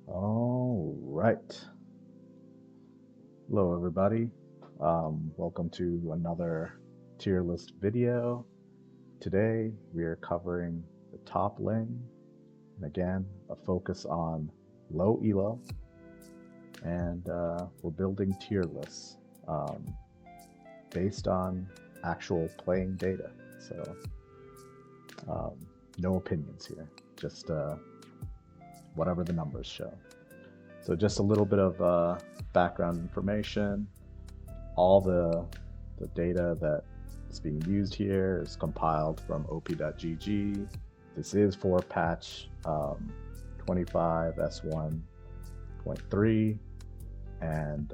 All right. Hello, everybody. Welcome to another tier list video. Today, we are covering the top lane, and again, a focus on low ELO, and we're building tier lists based on actual playing data. So, no opinions here, just whatever the numbers show. So just a little bit of background information. All the data that is being used here is compiled from op.gg. This is for patch 25.S1.3, and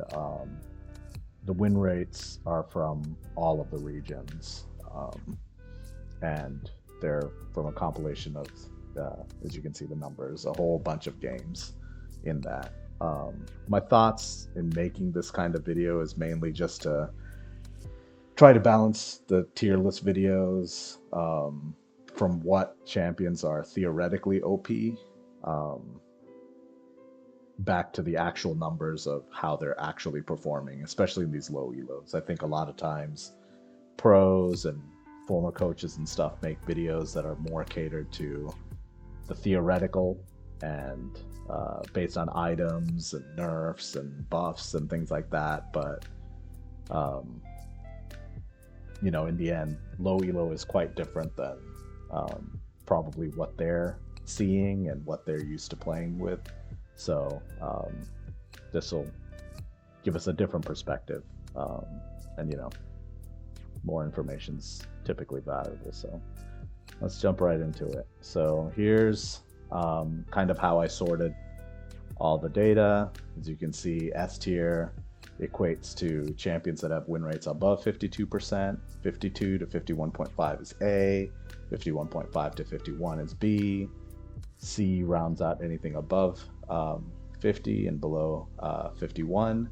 the win rates are from all of the regions, and they're from a compilation of, as you can see, the numbers, a whole bunch of games in that. My thoughts in making this kind of video is mainly just to try to balance the tier list videos from what champions are theoretically OP back to the actual numbers of how they're actually performing, especially in these low elos. I think a lot of times pros and former coaches and stuff make videos that are more catered to the theoretical and based on items and nerfs and buffs and things like that. But in the end, low elo is quite different than probably what they're seeing and what they're used to playing with. So this will give us a different perspective, and more information's typically valuable. So let's jump right into it. So here's kind of how I sorted all the data. As you can see, S tier equates to champions that have win rates above 52%, 52 to 51.5 is A, 51.5 to 51 is B, C rounds out anything above 50 and below 51,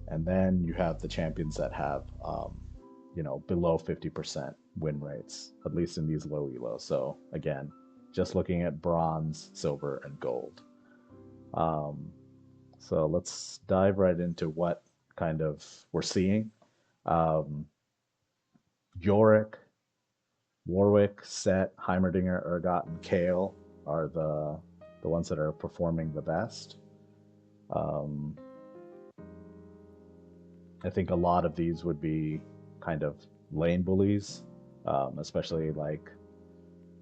and then you have the champions that have below 50% win rates, at least in these low elo. So again, just looking at bronze, silver, and gold. So let's dive right into what kind of we're seeing. Yorick, Warwick, Set, Heimerdinger, Urgot, and Kale are the ones that are performing the best. I think a lot of these would be kind of lane bullies, especially like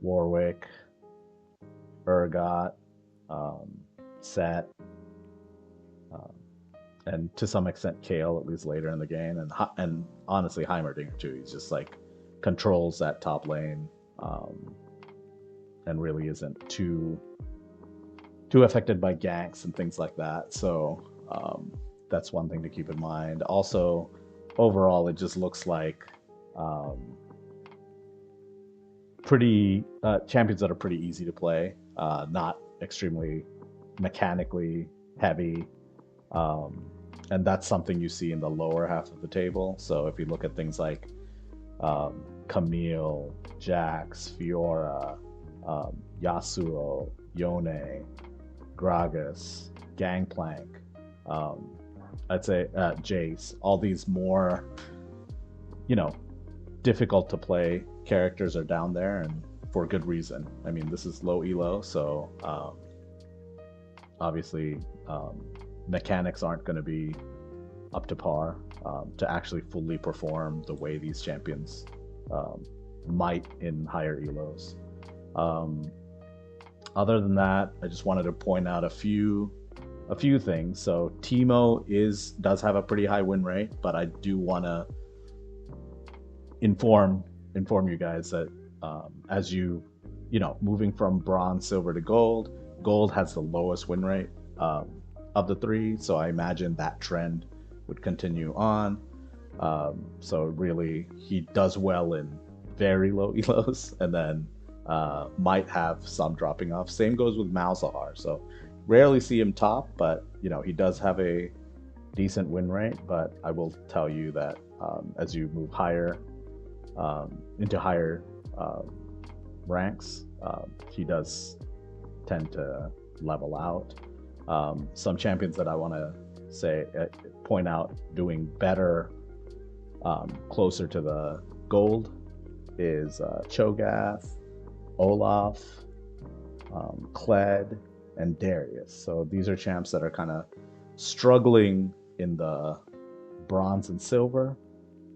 Warwick, Urgot, Set, and to some extent Kale, at least later in the game, and honestly Heimerdinger too. He's just like controls that top lane, and really isn't too affected by ganks and things like that. So that's one thing to keep in mind. Also, overall, it just looks like pretty champions that are pretty easy to play, not extremely mechanically heavy, and that's something you see in the lower half of the table. So if you look at things like Camille, Jax, Fiora, Yasuo, Yone, Gragas, Gangplank, I'd say Jace, all these more, difficult to play characters are down there, and for good reason. I mean, this is low elo, so obviously mechanics aren't going to be up to par to actually fully perform the way these champions might in higher elos. Other than that, I just wanted to point out a few things. So Teemo does have a pretty high win rate, but I do want to inform you guys that as moving from bronze, silver to gold has the lowest win rate of the three. So I imagine that trend would continue on. So really, he does well in very low elos, and then might have some dropping off. Same goes with Malzahar. So rarely see him top, but he does have a decent win rate. But I will tell you that as you move higher into higher ranks, he does tend to level out. Some champions that I want to point out doing better closer to the gold is Cho'Gath, Olaf, Kled, and Darius. So these are champs that are kind of struggling in the bronze and silver,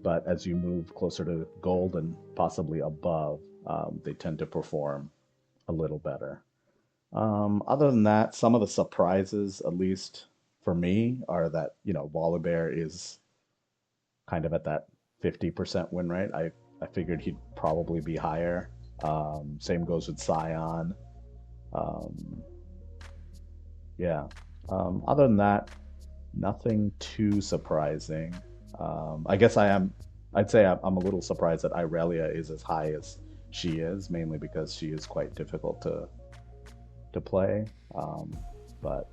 but as you move closer to gold and possibly above, they tend to perform a little better. Other than that, some of the surprises, at least for me, are that, Volibear is kind of at that 50% win rate. I figured he'd probably be higher. Same goes with Scion. Yeah. Other than that, nothing too surprising. I guess I'd say I'm a little surprised that Irelia is as high as she is, mainly because she is quite difficult to play. But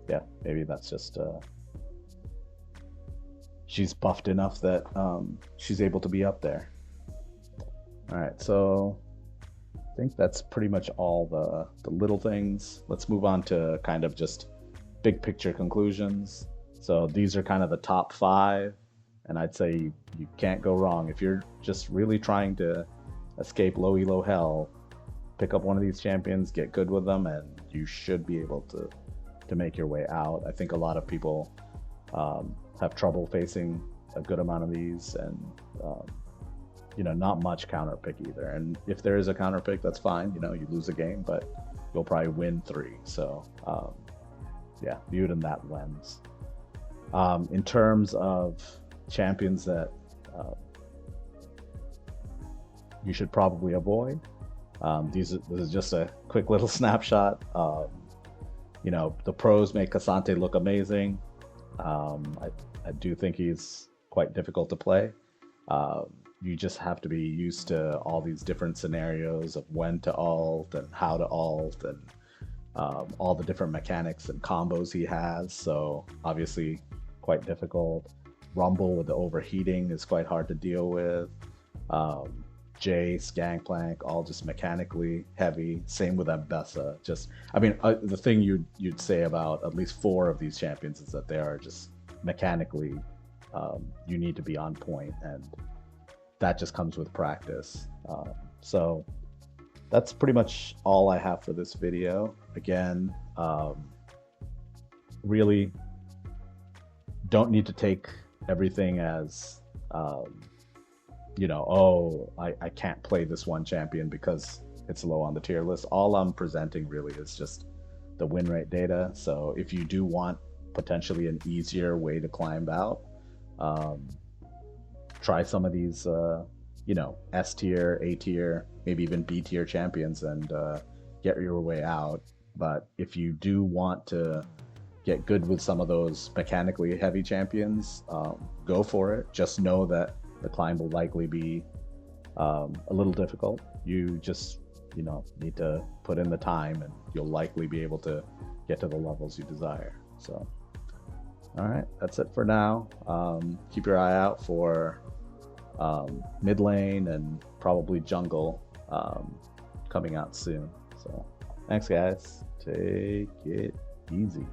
yeah, maybe that's just she's buffed enough that she's able to be up there. All right, so I think that's pretty much all the little things. Let's move on to kind of just big picture conclusions. So these are kind of the top 5, and I'd say you can't go wrong. If you're just really trying to escape low elo hell, pick up one of these champions, get good with them, and you should be able to make your way out. I think a lot of people have trouble facing a good amount of these, and not much counter pick either. And if there is a counter pick, that's fine. You lose a game, but you'll probably win 3. So yeah, viewed in that lens. In terms of champions that you should probably avoid, this is just a quick little snapshot. The pros make Cassante look amazing. I do think he's quite difficult to play. You just have to be used to all these different scenarios of when to ult and how to ult, and all the different mechanics and combos he has. So obviously quite difficult. Rumble with the overheating is quite hard to deal with. Jace, Gangplank, all just mechanically heavy. Same with Ambessa. The thing you'd say about at least 4 of these champions is that they are just mechanically, you need to be on point, and that just comes with practice. So that's pretty much all I have for this video. Again, really don't need to take everything as I can't play this one champion because it's low on the tier list. All I'm presenting really is just the win rate data. So if you do want potentially an easier way to climb out, try some of these S tier, A tier, maybe even B tier champions, and get your way out. But if you do want to get good with some of those mechanically heavy champions, go for it. Just know that the climb will likely be a little difficult. You just need to put in the time, and you'll likely be able to get to the levels you desire. So all right, that's it for now. Keep your eye out for mid lane and probably jungle coming out soon. So thanks guys, take it easy.